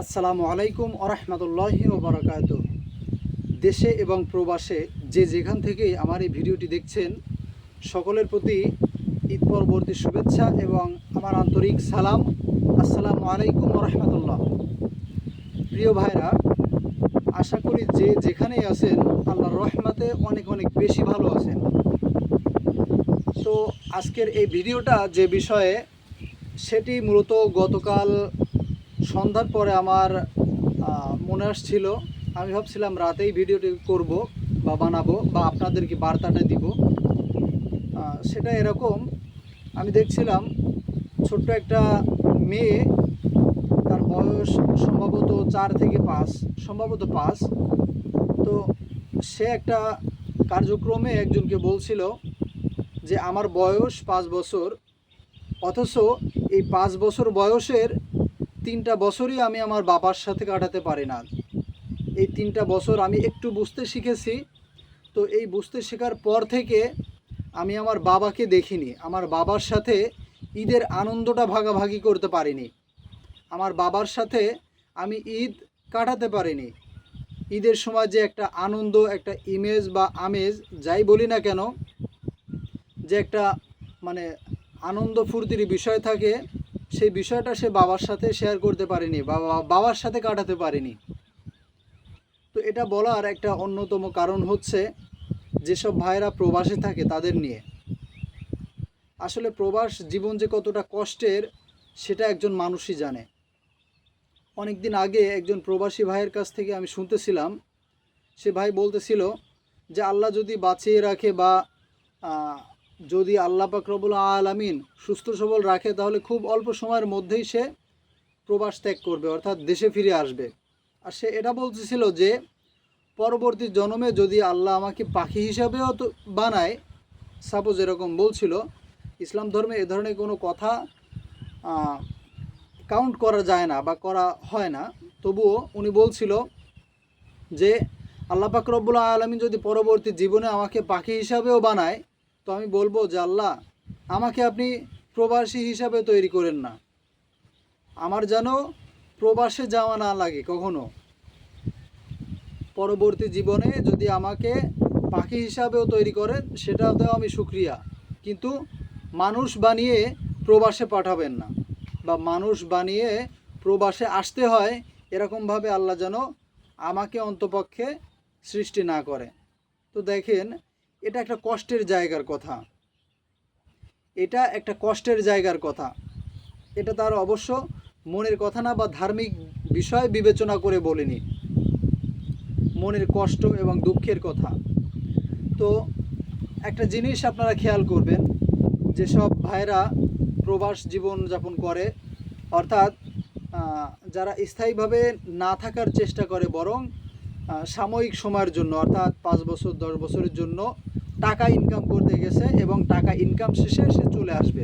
আসসালামু আলাইকুম আরহামতুল্লাহি ওবরাকাতুহু। দেশে এবং প্রবাসে যে যেখান থেকেই আমার এই ভিডিওটি দেখছেন, সকলের প্রতি ঈদ পরবর্তী শুভেচ্ছা এবং আমার আন্তরিক সালাম। আসসালামু আলাইকুম আরহামতুল্লাহ। প্রিয় ভাইরা, আশা করি যে যেখানেই আছেন আল্লাহর রহমতে অনেক অনেক বেশি ভালো আছেন। তো আজকের এই ভিডিওটা যে বিষয়ে, সেটি মূলত গতকাল সন্ধ্যার পরে আমার মনে আসছিল। আমি ভাবছিলাম রাতেই ভিডিওটি করব বা বানাবো বা আপনাদেরকে বার্তাটা দিব। সেটা এরকম, আমি দেখছিলাম ছোট্ট একটা মেয়ে, তার বয়স সম্ভবত 4 থেকে 5, সম্ভবত 5। তো সে একটা কার্যক্রমে একজনকে বলছিল যে আমার বয়স 5 বছর, অথচ এই 5 বছর বয়সের 3টা বছরই আমি আমার বাবার সাথে কাটাতে পারি না। এই 3টা বছর আমি একটু বুঝতে শিখেছি। তো এই বুঝতে শেখার পর থেকে আমি আমার বাবাকে দেখিনি, আমার বাবার সাথে ঈদের আনন্দটা ভাগাভাগি করতে পারিনি, আমার বাবার সাথে আমি ঈদ কাটাতে পারিনি। ঈদের সময় যে একটা আনন্দ, একটা ইমেজ বা আমেজ, যাই বলি না কেন, যে একটা মানে আনন্দ ফুর্তির বিষয় থাকে, সেই বিষয়টা সে বাবার সাথে শেয়ার করতে পারেনি, বাবার সাথে কাটাতে পারেনি। তো এটা বলার একটা অন্যতম কারণ হচ্ছে যেসব ভাইরা প্রবাসে থাকে তাদের নিয়ে। আসলে প্রবাস জীবন যে কতটা কষ্টের সেটা একজন মানুষই জানে। অনেক দিন আগে একজন প্রবাসী ভাইয়ের কাছ থেকে আমি শুনতেছিলাম, সে ভাই বলতেছিল যে আল্লাহ যদি বাঁচিয়ে রাখে বা যদি আল্লাহ পাক রব্বুল আলামিন সুস্থ সবল রাখে, তাহলে খুব অল্প সময়ের মধ্যেই সে প্রবাস ত্যাগ করবে, অর্থাৎ দেশে ফিরে আসবে। আর সে এটা বলতেছিল যে পরবর্তী জন্মে যদি আল্লাহ আমাকে পাখি হিসাবেও তো বানায়, সাপোজ এরকম বলছিল। ইসলাম ধর্মে এ ধরনের কোনো কথা কাউন্ট করা যায় না বা করা হয় না, তবুও উনি বলছিল যে আল্লাহ পাক রব্বুল আলামিন যদি পরবর্তী জীবনে আমাকে পাখি হিসাবেও বানায়, তো আমি বলবো যে আল্লাহ, আমাকে আপনি প্রবাসী হিসাবে তৈরি করেন না, আমার যেন প্রবাসে যাওয়া না লাগে কখনো। পরবর্তী জীবনে যদি আমাকে পাখি হিসাবেও তৈরি করেন, সেটাতেও আমি শুকরিয়া, কিন্তু মানুষ বানিয়ে প্রবাসে পাঠাবেন না, বা মানুষ বানিয়ে প্রবাসে আসতে হয় এরকমভাবে আল্লাহ যেন আমাকে অন্তপক্ষে সৃষ্টি না করে। তো দেখেন, এটা একটা কষ্টের জায়গার কথা, এটা একটা কষ্টের জায়গার কথা। এটা তার অবশ্য মনের কথা না বা ধার্মিক বিষয় বিবেচনা করে বলিনি, মনের কষ্ট এবং দুঃখের কথা। তো একটা জিনিস আপনারা খেয়াল করবেন, যেসব ভাইরা প্রবাস জীবন যাপন করে, অর্থাৎ যারা স্থায়ীভাবে না থাকার চেষ্টা করে, বরং সাময়িক সময়ের জন্য, অর্থাৎ 5 বছর 10 বছরের জন্য টাকা ইনকাম করতে গেছে এবং টাকা ইনকাম শেষে সে চলে আসবে।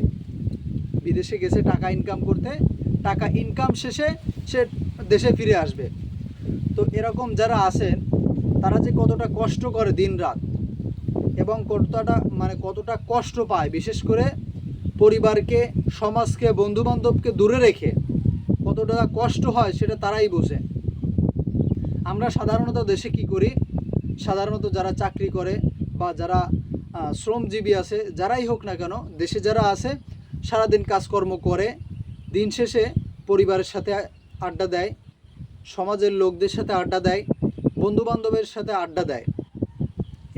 বিদেশে গেছে টাকা ইনকাম করতে, টাকা ইনকাম শেষে সে দেশে ফিরে আসবে। তো এরকম যারা আছেন, তারা যে কতটা কষ্ট করে দিন রাত, এবং কতটা কষ্ট পায়, বিশেষ করে পরিবারকে, সমাজকে, বন্ধুবান্ধবকে দূরে রেখে কতটা কষ্ট হয়, সেটা তারাই বোঝে। আমরা সাধারণত দেশে কি করি, সাধারণত যারা চাকরি করে বা যারা শ্রমজীবী আছে, যারাই হোক না কেন, দেশে যারা আছে, সারাদিন কাজকর্ম করে দিন শেষে পরিবারের সাথে আড্ডা দেয়, সমাজের লোকদের সাথে আড্ডা দেয়, বন্ধুবান্ধবের সাথে আড্ডা দেয়।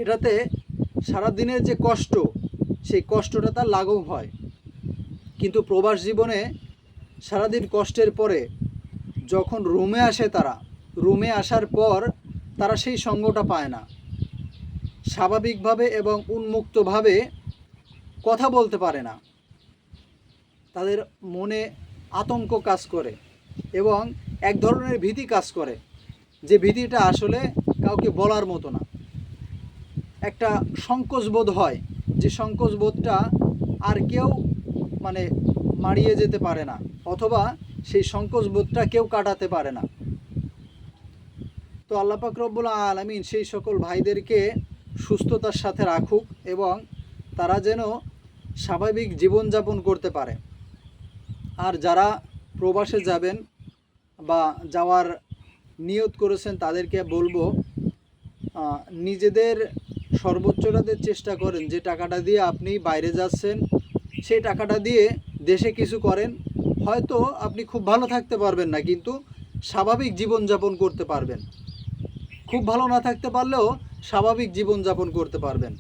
এটাতে সারাদিনের যে কষ্ট, সেই কষ্টটা তার লাঘব হয়। কিন্তু প্রবাস জীবনে সারাদিন কষ্টের পরে যখন রুমে আসে, তারা রুমে আসার পর তারা সেই সঙ্গটা পায় না, স্বাভাবিকভাবে এবং উন্মুক্তভাবে কথা বলতে পারে না। তাদের মনে আতঙ্ক কাজ করে এবং এক ধরনের ভীতি কাজ করে, যে ভীতিটা আসলে কাউকে বলার মতো না। একটা সংকোচ বোধ হয়, যে সংকোচ বোধটা আর কেউ মারিয়ে যেতে পারে না, অথবা সেই সংকোচ বোধটা কেউ কাটাতে পারে না। তো আল্লাহ পাক রব্বুল আলামিন সেই সকল ভাইদেরকে সুস্থতার সাথে রাখুক এবং তারা যেন স্বাভাবিক জীবনযাপন করতে পারে। আর যারা প্রবাসে যাবেন, বা যাওয়ার নিয়ত করেছেন তাদেরকে বলবো, নিজেদের সর্বোচ্চটাতে চেষ্টা করেন। যে টাকাটা দিয়ে আপনি বাইরে যাচ্ছেন সেই টাকাটা দিয়ে দেশে কিছু করেন। হয়তো আপনি খুব ভালো থাকতে পারবেন না, কিন্তু স্বাভাবিক জীবনযাপন করতে পারবেন। খুব ভালো না থাকতে পারলেও স্বাভাবিক জীবনযাপন করতে পারবেন।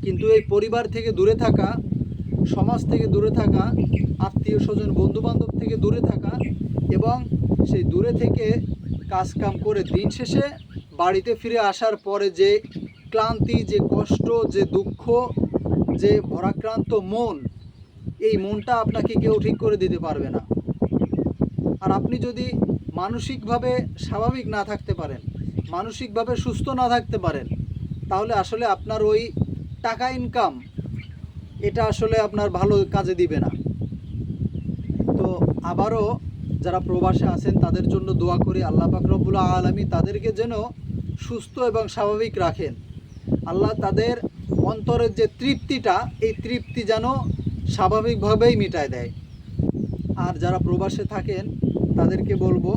কিন্তু এই পরিবার থেকে দূরে থাকা, সমাজ থেকে দূরে থাকা, আত্মীয় স্বজন বন্ধুবান্ধব থেকে দূরে থাকা এবং সেই দূরে থেকে কাজকাম করে দিন শেষে বাড়িতে ফিরে আসার পরে যে ক্লান্তি, যে কষ্ট, যে দুঃখ, যে ভারাক্রান্ত মন, এই মনটা আপনাকে কেউ ঠিক করে দিতে পারবে না। আর আপনি যদি মানসিকভাবে স্বাভাবিক না থাকতে পারেন, মানসিকভাবে সুস্থ না থাকতে পারেন, তাহলে আসলে আপনার ওই টাকা ইনকাম এটা আসলে আপনার ভালো কাজে দিবে না। তো আবারও যারা প্রবাসে আছেন তাদের জন্য দোয়া করি, আল্লাহ পাক রব্বুল আলামিন তাদেরকে যেন সুস্থ এবং স্বাভাবিক রাখেন। আল্লাহ তাদের অন্তরের যে তৃপ্তিটা, এই তৃপ্তি যেন স্বাভাবিকভাবেই মিটায় দেয়। আর যারা প্রবাসে থাকেন তাদেরকে বলবো,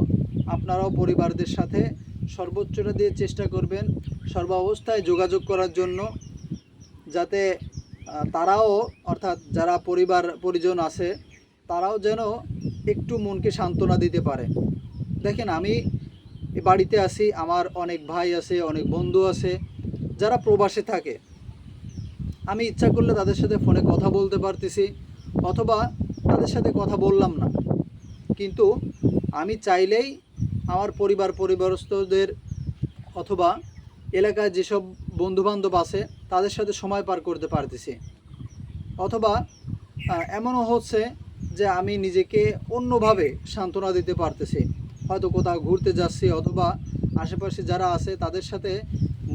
আপনারাও পরিবারদের সাথে সর্বোচ্চটা দিয়ে চেষ্টা করবেন সর্বাবস্থায় যোগাযোগ করার জন্য, যাতে তারাও, অর্থাৎ যারা পরিজন আছে তারাও যেন একটু মনকে সান্ত্বনা দিতে পারে। দেখেন, আমি বাড়িতে আছি, আমার অনেক ভাই আছে, অনেক বন্ধু আছে যারা প্রবাসে থাকে। আমি ইচ্ছা করলে তাদের সাথে ফোনে কথা বলতে পারতেছি, অথবা তাদের সাথে কথা বললাম না, কিন্তু আমি চাইলেই আমার পরিবারস্থদের অথবা এলাকায় যেসব বন্ধুবান্ধব আছে তাদের সাথে সময় পার করতে পারতেছি। অথবা এমনও হচ্ছে যে আমি নিজেকে অন্যভাবে সান্ত্বনা দিতে পারতেছি, হয়তো কোথাও ঘুরতে যাচ্ছি, অথবা আশেপাশে যারা আছে তাদের সাথে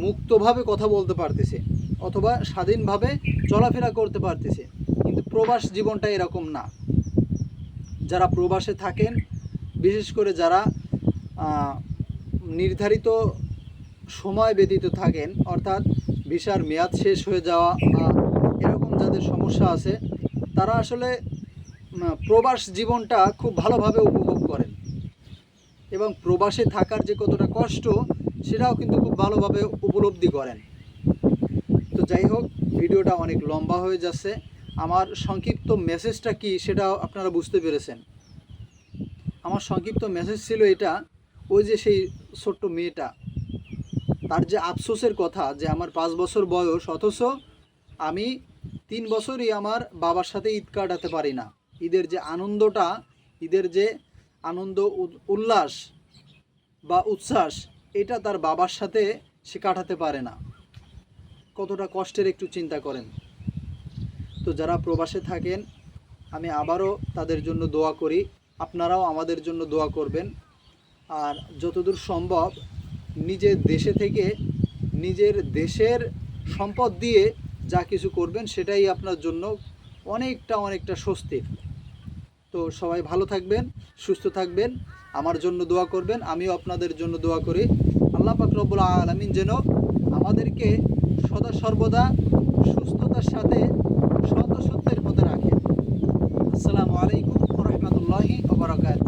মুক্তভাবে কথা বলতে পারতেছি, অথবা স্বাধীনভাবে চলাফেরা করতে পারতেছি। কিন্তু প্রবাস জীবনটা এরকম না। যারা প্রবাসে থাকেন, বিশেষ করে যারা নির্ধারিত সময় ব্যতীত থাকেন, অর্থাৎ ভিসার মেয়াদ শেষ হয়ে যাওয়া বা এরকম যাদের সমস্যা আছে, তারা আসলে প্রবাস জীবনটা খুব ভালোভাবে উপভোগ করেন এবং প্রবাসে থাকার যে কতটা কষ্ট সেটাও কিন্তু খুব ভালোভাবে উপলব্ধি করেন। তো যাই হোক, ভিডিওটা অনেক লম্বা হয়ে যাচ্ছে। আমার সংক্ষিপ্ত মেসেজটা কি সেটাও আপনারা বুঝতে পেরেছেন। আমার সংক্ষিপ্ত মেসেজ ছিল এটা, ওই যে সেই ছোট্ট মেয়েটা, তার যে আফসোসের কথা যে আমার 5 বছর বয়স, অথচ আমি 3 বছরই আমার বাবার সাথে ঈদ কাটাতে পারি না। ঈদের যে আনন্দটা, ঈদের যে আনন্দ উল্লাস বা উচ্ছ্বাস, এটা তার বাবার সাথে সে কাটাতে পারে না। কতটা কষ্টের একটু চিন্তা করেন। তো যারা প্রবাসে থাকেন, আমি আবারও তাদের জন্য দোয়া করি, আপনারাও আমাদের জন্য দোয়া করবেন। আর যতদূর সম্ভব নিজের দেশে থেকে নিজের দেশের সম্পদ দিয়ে যা কিছু করবেন সেটাই আপনার জন্য অনেকটা স্বস্তির। তো সবাই ভালো থাকবেন, সুস্থ থাকবেন, আমার জন্য দোয়া করবেন, আমিও আপনাদের জন্য দোয়া করি। আল্লাহ পাক রব্বুল আলামিন যেন আমাদেরকে সদা সর্বদা সুস্থতার সাথে সত্যের পথে রাখেন। আসসালামু আলাইকুম ওয়া রাহমাতুল্লাহি ওয়া বারাকাতুহু।